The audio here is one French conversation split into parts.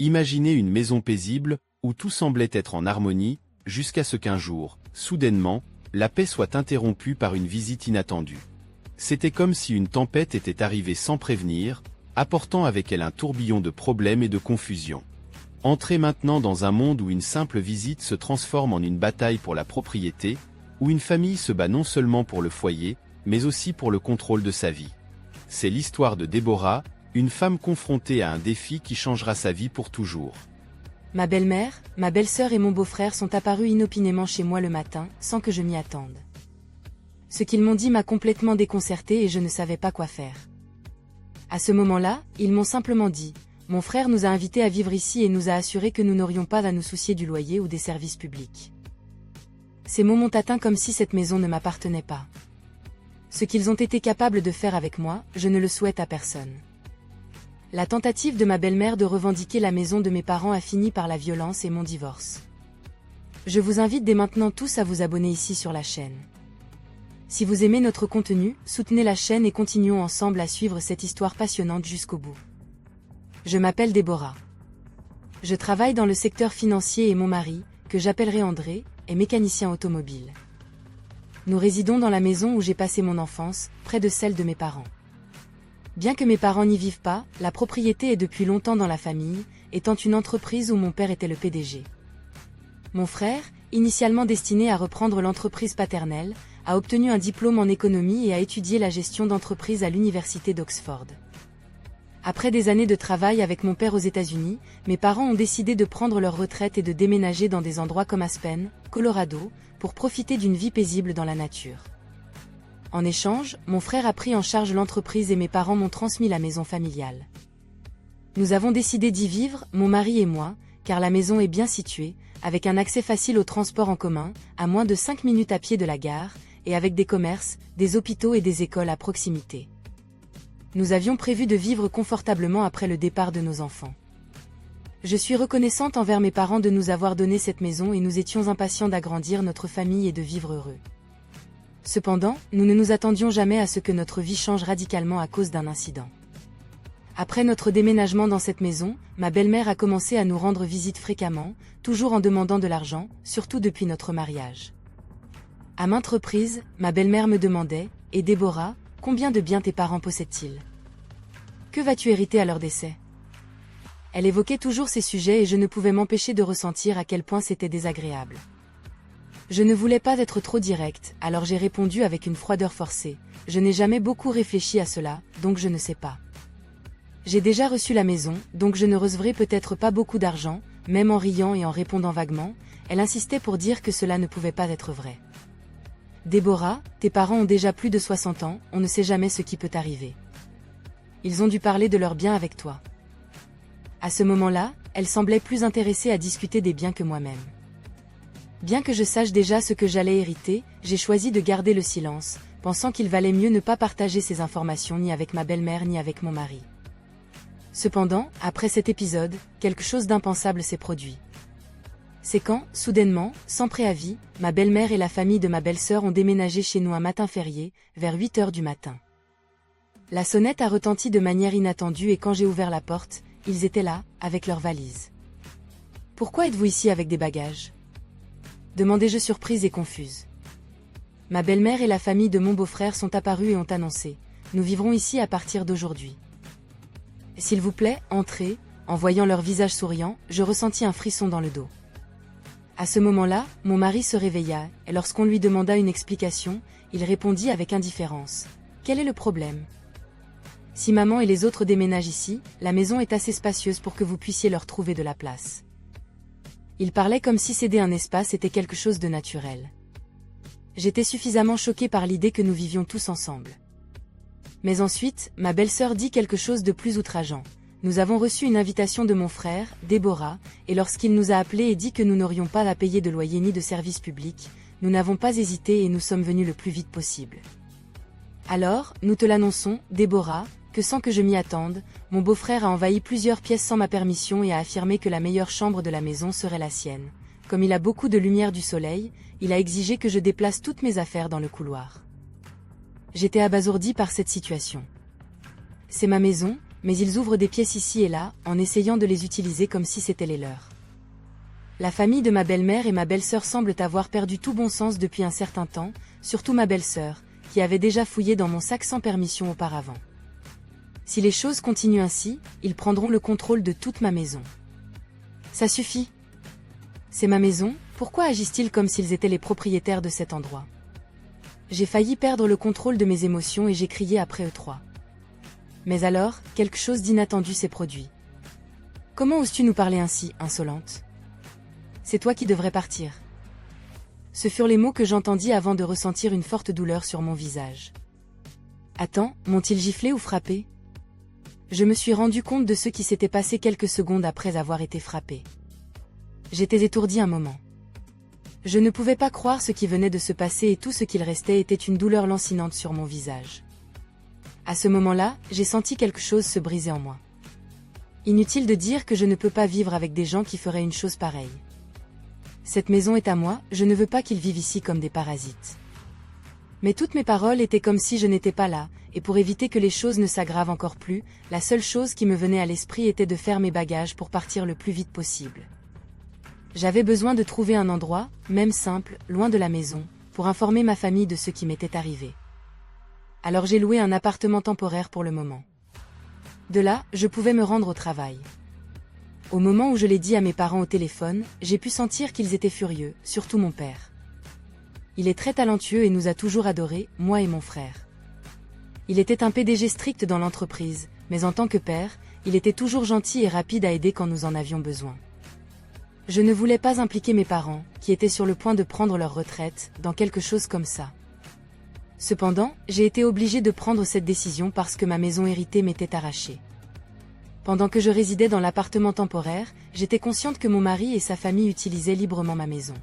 Imaginez une maison paisible, où tout semblait être en harmonie, jusqu'à ce qu'un jour, soudainement, la paix soit interrompue par une visite inattendue. C'était comme si une tempête était arrivée sans prévenir, apportant avec elle un tourbillon de problèmes et de confusion. Entrez maintenant dans un monde où une simple visite se transforme en une bataille pour la propriété, où une famille se bat non seulement pour le foyer, mais aussi pour le contrôle de sa vie. C'est l'histoire de Déborah, une femme confrontée à un défi qui changera sa vie pour toujours. Ma belle-mère, ma belle-sœur et mon beau-frère sont apparus inopinément chez moi le matin, sans que je m'y attende. Ce qu'ils m'ont dit m'a complètement déconcertée et je ne savais pas quoi faire. À ce moment-là, ils m'ont simplement dit « Mon frère nous a invités à vivre ici et nous a assuré que nous n'aurions pas à nous soucier du loyer ou des services publics. » Ces mots m'ont atteint comme si cette maison ne m'appartenait pas. Ce qu'ils ont été capables de faire avec moi, je ne le souhaite à personne. La tentative de ma belle-mère de revendiquer la maison de mes parents a fini par la violence et mon divorce. Je vous invite dès maintenant tous à vous abonner ici sur la chaîne. Si vous aimez notre contenu, soutenez la chaîne et continuons ensemble à suivre cette histoire passionnante jusqu'au bout. Je m'appelle Déborah. Je travaille dans le secteur financier et mon mari, que j'appellerai André, est mécanicien automobile. Nous résidons dans la maison où j'ai passé mon enfance, près de celle de mes parents. Bien que mes parents n'y vivent pas, la propriété est depuis longtemps dans la famille, étant une entreprise où mon père était le PDG. Mon frère, initialement destiné à reprendre l'entreprise paternelle, a obtenu un diplôme en économie et a étudié la gestion d'entreprise à l'université d'Oxford. Après des années de travail avec mon père aux États-Unis, mes parents ont décidé de prendre leur retraite et de déménager dans des endroits comme Aspen, Colorado, pour profiter d'une vie paisible dans la nature. En échange, mon frère a pris en charge l'entreprise et mes parents m'ont transmis la maison familiale. Nous avons décidé d'y vivre, mon mari et moi, car la maison est bien située, avec un accès facile au transport en commun, à moins de 5 minutes à pied de la gare, et avec des commerces, des hôpitaux et des écoles à proximité. Nous avions prévu de vivre confortablement après le départ de nos enfants. Je suis reconnaissante envers mes parents de nous avoir donné cette maison et nous étions impatients d'agrandir notre famille et de vivre heureux. Cependant, nous ne nous attendions jamais à ce que notre vie change radicalement à cause d'un incident. Après notre déménagement dans cette maison, ma belle-mère a commencé à nous rendre visite fréquemment, toujours en demandant de l'argent, surtout depuis notre mariage. À maintes reprises, ma belle-mère me demandait « Et Déborah, combien de biens tes parents possèdent-ils? Que vas-tu hériter à leur décès ?» Elle évoquait toujours ces sujets et je ne pouvais m'empêcher de ressentir à quel point c'était désagréable. Je ne voulais pas être trop directe, alors j'ai répondu avec une froideur forcée. Je n'ai jamais beaucoup réfléchi à cela, donc je ne sais pas. J'ai déjà reçu la maison, donc je ne recevrai peut-être pas beaucoup d'argent, même en riant et en répondant vaguement, elle insistait pour dire que cela ne pouvait pas être vrai. Déborah, tes parents ont déjà plus de 60 ans, on ne sait jamais ce qui peut arriver. Ils ont dû parler de leurs biens avec toi. À ce moment-là, elle semblait plus intéressée à discuter des biens que moi-même. Bien que je sache déjà ce que j'allais hériter, j'ai choisi de garder le silence, pensant qu'il valait mieux ne pas partager ces informations ni avec ma belle-mère ni avec mon mari. Cependant, après cet épisode, quelque chose d'impensable s'est produit. C'est quand, soudainement, sans préavis, ma belle-mère et la famille de ma belle-sœur ont déménagé chez nous un matin férié, vers 8 heures du matin. La sonnette a retenti de manière inattendue et quand j'ai ouvert la porte, ils étaient là, avec leurs valises. « Pourquoi êtes-vous ici avec des bagages ?» demandai-je surprise et confuse. Ma belle-mère et la famille de mon beau-frère sont apparus et ont annoncé « Nous vivrons ici à partir d'aujourd'hui. » « S'il vous plaît, entrez », en voyant leur visage souriant, je ressentis un frisson dans le dos. À ce moment-là, mon mari se réveilla, et lorsqu'on lui demanda une explication, il répondit avec indifférence. « Quel est le problème ? Si maman et les autres déménagent ici, la maison est assez spacieuse pour que vous puissiez leur trouver de la place. » Il parlait comme si céder un espace était quelque chose de naturel. J'étais suffisamment choquée par l'idée que nous vivions tous ensemble. Mais ensuite, ma belle-sœur dit quelque chose de plus outrageant. Nous avons reçu une invitation de mon frère, Déborah, et lorsqu'il nous a appelés et dit que nous n'aurions pas à payer de loyer ni de services publics, nous n'avons pas hésité et nous sommes venus le plus vite possible. Alors, nous te l'annonçons, Déborah, que sans que je m'y attende, mon beau-frère a envahi plusieurs pièces sans ma permission et a affirmé que la meilleure chambre de la maison serait la sienne. Comme il a beaucoup de lumière du soleil, il a exigé que je déplace toutes mes affaires dans le couloir. J'étais abasourdie par cette situation. C'est ma maison, mais ils ouvrent des pièces ici et là, en essayant de les utiliser comme si c'était les leurs. La famille de ma belle-mère et ma belle-sœur semblent avoir perdu tout bon sens depuis un certain temps, surtout ma belle-sœur, qui avait déjà fouillé dans mon sac sans permission auparavant. Si les choses continuent ainsi, ils prendront le contrôle de toute ma maison. Ça suffit. C'est ma maison, pourquoi agissent-ils comme s'ils étaient les propriétaires de cet endroit? J'ai failli perdre le contrôle de mes émotions et j'ai crié après eux trois. Mais alors, quelque chose d'inattendu s'est produit. Comment oses-tu nous parler ainsi, insolente? C'est toi qui devrais partir. Ce furent les mots que j'entendis avant de ressentir une forte douleur sur mon visage. Attends, m'ont-ils giflé ou frappé? Je me suis rendu compte de ce qui s'était passé quelques secondes après avoir été frappé. J'étais étourdi un moment. Je ne pouvais pas croire ce qui venait de se passer et tout ce qu'il restait était une douleur lancinante sur mon visage. À ce moment-là, j'ai senti quelque chose se briser en moi. Inutile de dire que je ne peux pas vivre avec des gens qui feraient une chose pareille. Cette maison est à moi, je ne veux pas qu'ils vivent ici comme des parasites. Mais toutes mes paroles étaient comme si je n'étais pas là, et pour éviter que les choses ne s'aggravent encore plus, la seule chose qui me venait à l'esprit était de faire mes bagages pour partir le plus vite possible. J'avais besoin de trouver un endroit, même simple, loin de la maison, pour informer ma famille de ce qui m'était arrivé. Alors j'ai loué un appartement temporaire pour le moment. De là, je pouvais me rendre au travail. Au moment où je l'ai dit à mes parents au téléphone, j'ai pu sentir qu'ils étaient furieux, surtout mon père. Il est très talentueux et nous a toujours adorés, moi et mon frère. Il était un PDG strict dans l'entreprise, mais en tant que père, il était toujours gentil et rapide à aider quand nous en avions besoin. Je ne voulais pas impliquer mes parents, qui étaient sur le point de prendre leur retraite, dans quelque chose comme ça. Cependant, j'ai été obligée de prendre cette décision parce que ma maison héritée m'était arrachée. Pendant que je résidais dans l'appartement temporaire, j'étais consciente que mon mari et sa famille utilisaient librement ma maison.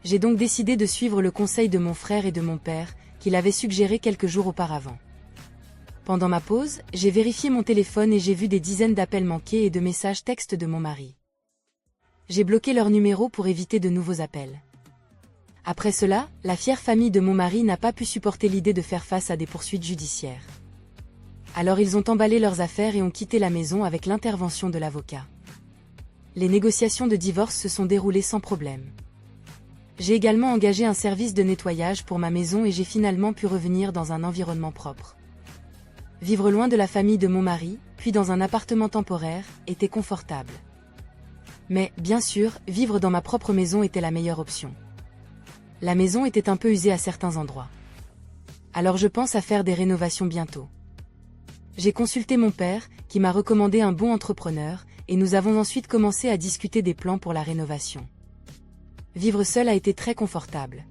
J'ai donc décidé de suivre le conseil de mon frère et de mon père, qu'il avait suggéré quelques jours auparavant. Pendant ma pause, j'ai vérifié mon téléphone et j'ai vu des dizaines d'appels manqués et de messages textes de mon mari. J'ai bloqué leur numéro pour éviter de nouveaux appels. Après cela, la fière famille de mon mari n'a pas pu supporter l'idée de faire face à des poursuites judiciaires. Alors ils ont emballé leurs affaires et ont quitté la maison avec l'intervention de l'avocat. Les négociations de divorce se sont déroulées sans problème. J'ai également engagé un service de nettoyage pour ma maison et j'ai finalement pu revenir dans un environnement propre. Vivre loin de la famille de mon mari, puis dans un appartement temporaire, était confortable. Mais, bien sûr, vivre dans ma propre maison était la meilleure option. La maison était un peu usée à certains endroits. Alors je pense à faire des rénovations bientôt. J'ai consulté mon père, qui m'a recommandé un bon entrepreneur, et nous avons ensuite commencé à discuter des plans pour la rénovation. Vivre seul a été très confortable.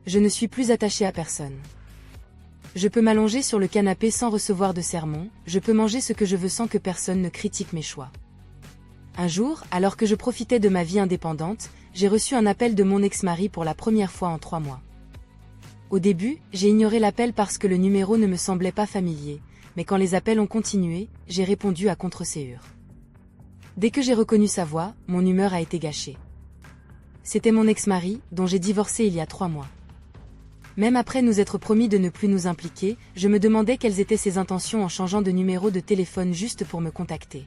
Je ne suis plus attachée à personne. Je peux m'allonger sur le canapé sans recevoir de sermons, je peux manger ce que je veux sans que personne ne critique mes choix. Un jour, alors que je profitais de ma vie indépendante, j'ai reçu un appel de mon ex-mari pour la première fois en 3 mois. Au début, j'ai ignoré l'appel parce que le numéro ne me semblait pas familier, mais quand les appels ont continué, j'ai répondu à contre-séure. Dès que j'ai reconnu sa voix, mon humeur a été gâchée. C'était mon ex-mari, dont j'ai divorcé il y a 3 mois. Même après nous être promis de ne plus nous impliquer, je me demandais quelles étaient ses intentions en changeant de numéro de téléphone juste pour me contacter.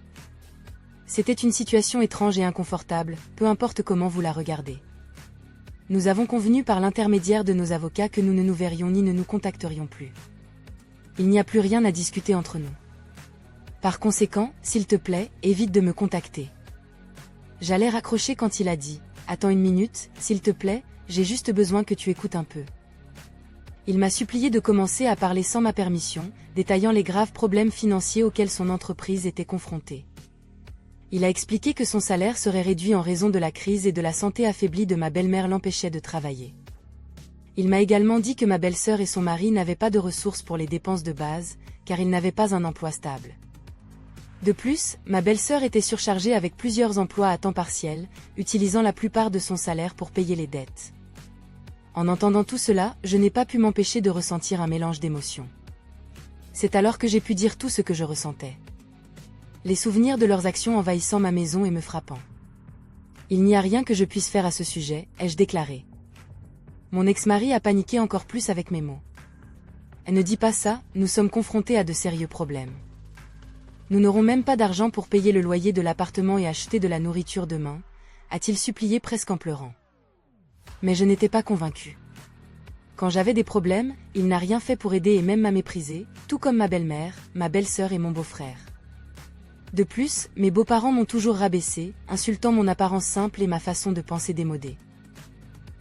C'était une situation étrange et inconfortable, peu importe comment vous la regardez. Nous avons convenu par l'intermédiaire de nos avocats que nous ne nous verrions ni ne nous contacterions plus. Il n'y a plus rien à discuter entre nous. Par conséquent, s'il te plaît, évite de me contacter. J'allais raccrocher quand il a dit « Attends une minute, s'il te plaît, j'ai juste besoin que tu écoutes un peu. » Il m'a supplié de commencer à parler sans ma permission, détaillant les graves problèmes financiers auxquels son entreprise était confrontée. Il a expliqué que son salaire serait réduit en raison de la crise et de la santé affaiblie de ma belle-mère l'empêchait de travailler. Il m'a également dit que ma belle-sœur et son mari n'avaient pas de ressources pour les dépenses de base, car ils n'avaient pas un emploi stable. De plus, ma belle-sœur était surchargée avec plusieurs emplois à temps partiel, utilisant la plupart de son salaire pour payer les dettes. En entendant tout cela, je n'ai pas pu m'empêcher de ressentir un mélange d'émotions. C'est alors que j'ai pu dire tout ce que je ressentais. Les souvenirs de leurs actions envahissant ma maison et me frappant. Il n'y a rien que je puisse faire à ce sujet, ai-je déclaré. Mon ex-mari a paniqué encore plus avec mes mots. Elle ne dit pas ça, nous sommes confrontés à de sérieux problèmes. Nous n'aurons même pas d'argent pour payer le loyer de l'appartement et acheter de la nourriture demain, a-t-il supplié presque en pleurant. Mais je n'étais pas convaincue. Quand j'avais des problèmes, il n'a rien fait pour aider et même m'a méprisé, tout comme ma belle-mère, ma belle-sœur et mon beau-frère. De plus, mes beaux-parents m'ont toujours rabaissé, insultant mon apparence simple et ma façon de penser démodée.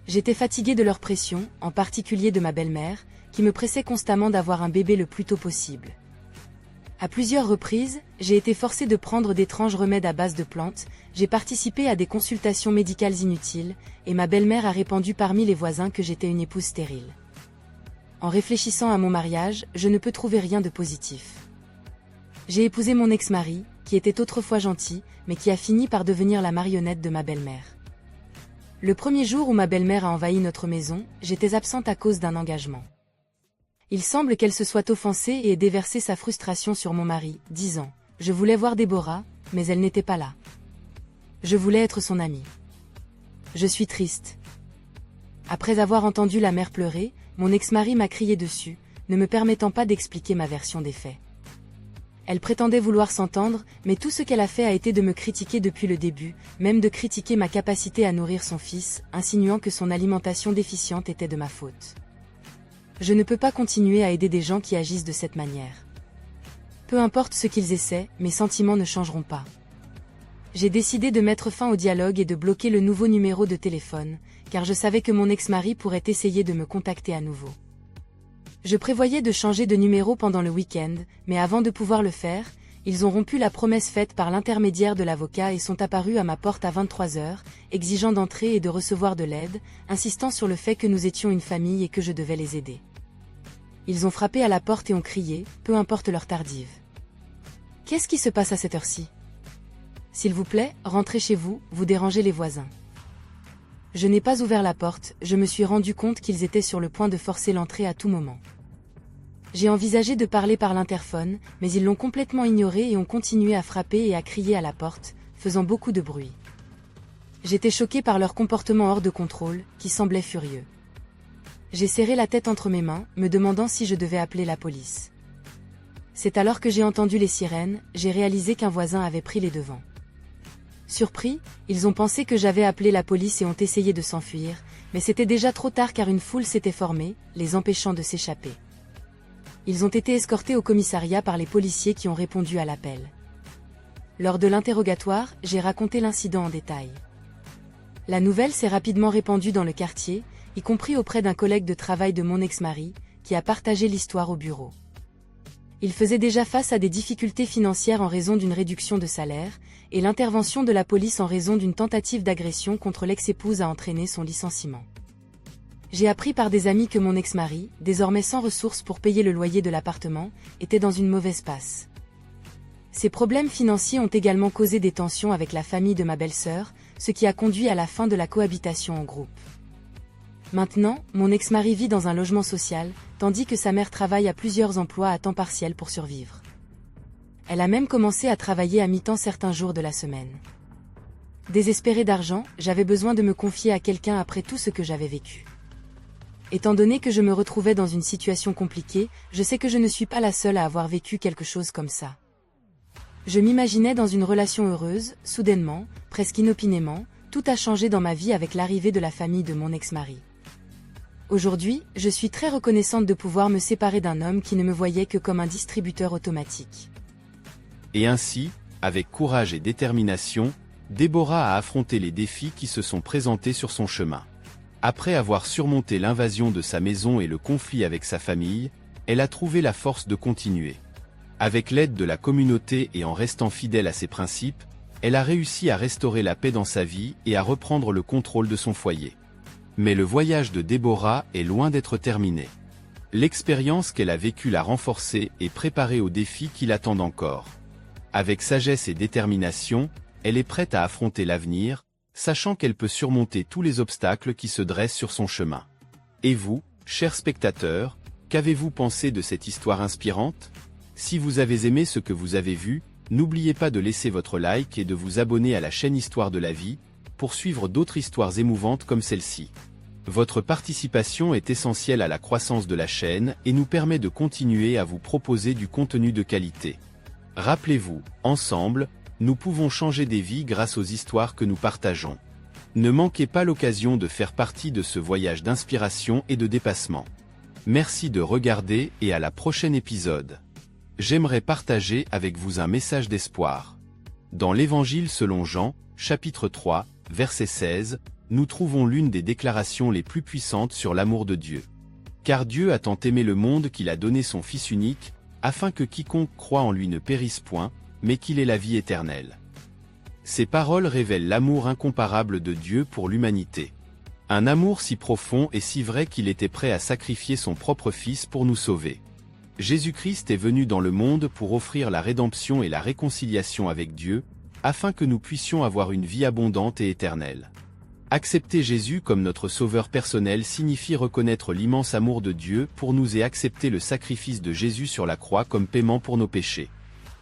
J'étais fatiguée de leur pression, en particulier de ma belle-mère, qui me pressait constamment d'avoir un bébé le plus tôt possible. À plusieurs reprises, j'ai été forcée de prendre d'étranges remèdes à base de plantes, j'ai participé à des consultations médicales inutiles, et ma belle-mère a répandu parmi les voisins que j'étais une épouse stérile. En réfléchissant à mon mariage, je ne peux trouver rien de positif. J'ai épousé mon ex-mari, qui était autrefois gentil, mais qui a fini par devenir la marionnette de ma belle-mère. Le premier jour où ma belle-mère a envahi notre maison, j'étais absente à cause d'un engagement. Il semble qu'elle se soit offensée et ait déversé sa frustration sur mon mari, disant « Je voulais voir Déborah, mais elle n'était pas là. Je voulais être son amie. Je suis triste. » Après avoir entendu la mère pleurer, mon ex-mari m'a crié dessus, ne me permettant pas d'expliquer ma version des faits. Elle prétendait vouloir s'entendre, mais tout ce qu'elle a fait a été de me critiquer depuis le début, même de critiquer ma capacité à nourrir son fils, insinuant que son alimentation déficiente était de ma faute. Je ne peux pas continuer à aider des gens qui agissent de cette manière. Peu importe ce qu'ils essaient, mes sentiments ne changeront pas. J'ai décidé de mettre fin au dialogue et de bloquer le nouveau numéro de téléphone, car je savais que mon ex-mari pourrait essayer de me contacter à nouveau. Je prévoyais de changer de numéro pendant le week-end, mais avant de pouvoir le faire, ils ont rompu la promesse faite par l'intermédiaire de l'avocat et sont apparus à ma porte à 23h, exigeant d'entrer et de recevoir de l'aide, insistant sur le fait que nous étions une famille et que je devais les aider. Ils ont frappé à la porte et ont crié, peu importe l'heure tardive. « Qu'est-ce qui se passe à cette heure-ci ? S'il vous plaît, rentrez chez vous, vous dérangez les voisins. » Je n'ai pas ouvert la porte, je me suis rendu compte qu'ils étaient sur le point de forcer l'entrée à tout moment. J'ai envisagé de parler par l'interphone, mais ils l'ont complètement ignoré et ont continué à frapper et à crier à la porte, faisant beaucoup de bruit. J'étais choquée par leur comportement hors de contrôle, qui semblait furieux. J'ai serré la tête entre mes mains, me demandant si je devais appeler la police. C'est alors que j'ai entendu les sirènes, j'ai réalisé qu'un voisin avait pris les devants. Surpris, ils ont pensé que j'avais appelé la police et ont essayé de s'enfuir, mais c'était déjà trop tard car une foule s'était formée, les empêchant de s'échapper. Ils ont été escortés au commissariat par les policiers qui ont répondu à l'appel. Lors de l'interrogatoire, j'ai raconté l'incident en détail. La nouvelle s'est rapidement répandue dans le quartier, y compris auprès d'un collègue de travail de mon ex-mari, qui a partagé l'histoire au bureau. Il faisait déjà face à des difficultés financières en raison d'une réduction de salaire, et l'intervention de la police en raison d'une tentative d'agression contre l'ex-épouse a entraîné son licenciement. J'ai appris par des amis que mon ex-mari, désormais sans ressources pour payer le loyer de l'appartement, était dans une mauvaise passe. Ces problèmes financiers ont également causé des tensions avec la famille de ma belle-sœur, ce qui a conduit à la fin de la cohabitation en groupe. Maintenant, mon ex-mari vit dans un logement social, tandis que sa mère travaille à plusieurs emplois à temps partiel pour survivre. Elle a même commencé à travailler à mi-temps certains jours de la semaine. Désespérée d'argent, j'avais besoin de me confier à quelqu'un après tout ce que j'avais vécu. Étant donné que je me retrouvais dans une situation compliquée, je sais que je ne suis pas la seule à avoir vécu quelque chose comme ça. Je m'imaginais dans une relation heureuse, soudainement, presque inopinément, tout a changé dans ma vie avec l'arrivée de la famille de mon ex-mari. Aujourd'hui, je suis très reconnaissante de pouvoir me séparer d'un homme qui ne me voyait que comme un distributeur automatique. Et ainsi, avec courage et détermination, Déborah a affronté les défis qui se sont présentés sur son chemin. Après avoir surmonté l'invasion de sa maison et le conflit avec sa famille, elle a trouvé la force de continuer. Avec l'aide de la communauté et en restant fidèle à ses principes, elle a réussi à restaurer la paix dans sa vie et à reprendre le contrôle de son foyer. Mais le voyage de Déborah est loin d'être terminé. L'expérience qu'elle a vécue l'a renforcée et préparée aux défis qui l'attendent encore. Avec sagesse et détermination, elle est prête à affronter l'avenir, sachant qu'elle peut surmonter tous les obstacles qui se dressent sur son chemin. Et vous, chers spectateurs, qu'avez-vous pensé de cette histoire inspirante ? Si vous avez aimé ce que vous avez vu, n'oubliez pas de laisser votre like et de vous abonner à la chaîne Histoire de la vie, pour suivre d'autres histoires émouvantes comme celle-ci. Votre participation est essentielle à la croissance de la chaîne et nous permet de continuer à vous proposer du contenu de qualité. Rappelez-vous, ensemble, nous pouvons changer des vies grâce aux histoires que nous partageons. Ne manquez pas l'occasion de faire partie de ce voyage d'inspiration et de dépassement. Merci de regarder et à la prochaine épisode. J'aimerais partager avec vous un message d'espoir. Dans l'Évangile selon Jean, chapitre 3, verset 16, nous trouvons l'une des déclarations les plus puissantes sur l'amour de Dieu. Car Dieu a tant aimé le monde qu'il a donné son Fils unique, afin que quiconque croit en lui ne périsse point, mais qu'il ait la vie éternelle. Ces paroles révèlent l'amour incomparable de Dieu pour l'humanité. Un amour si profond et si vrai qu'il était prêt à sacrifier son propre Fils pour nous sauver. Jésus-Christ est venu dans le monde pour offrir la rédemption et la réconciliation avec Dieu, afin que nous puissions avoir une vie abondante et éternelle. Accepter Jésus comme notre sauveur personnel signifie reconnaître l'immense amour de Dieu pour nous et accepter le sacrifice de Jésus sur la croix comme paiement pour nos péchés.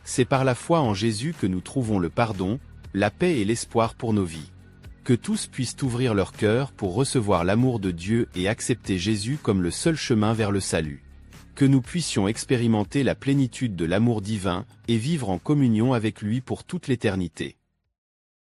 C'est par la foi en Jésus que nous trouvons le pardon, la paix et l'espoir pour nos vies. Que tous puissent ouvrir leur cœur pour recevoir l'amour de Dieu et accepter Jésus comme le seul chemin vers le salut. Que nous puissions expérimenter la plénitude de l'amour divin et vivre en communion avec lui pour toute l'éternité.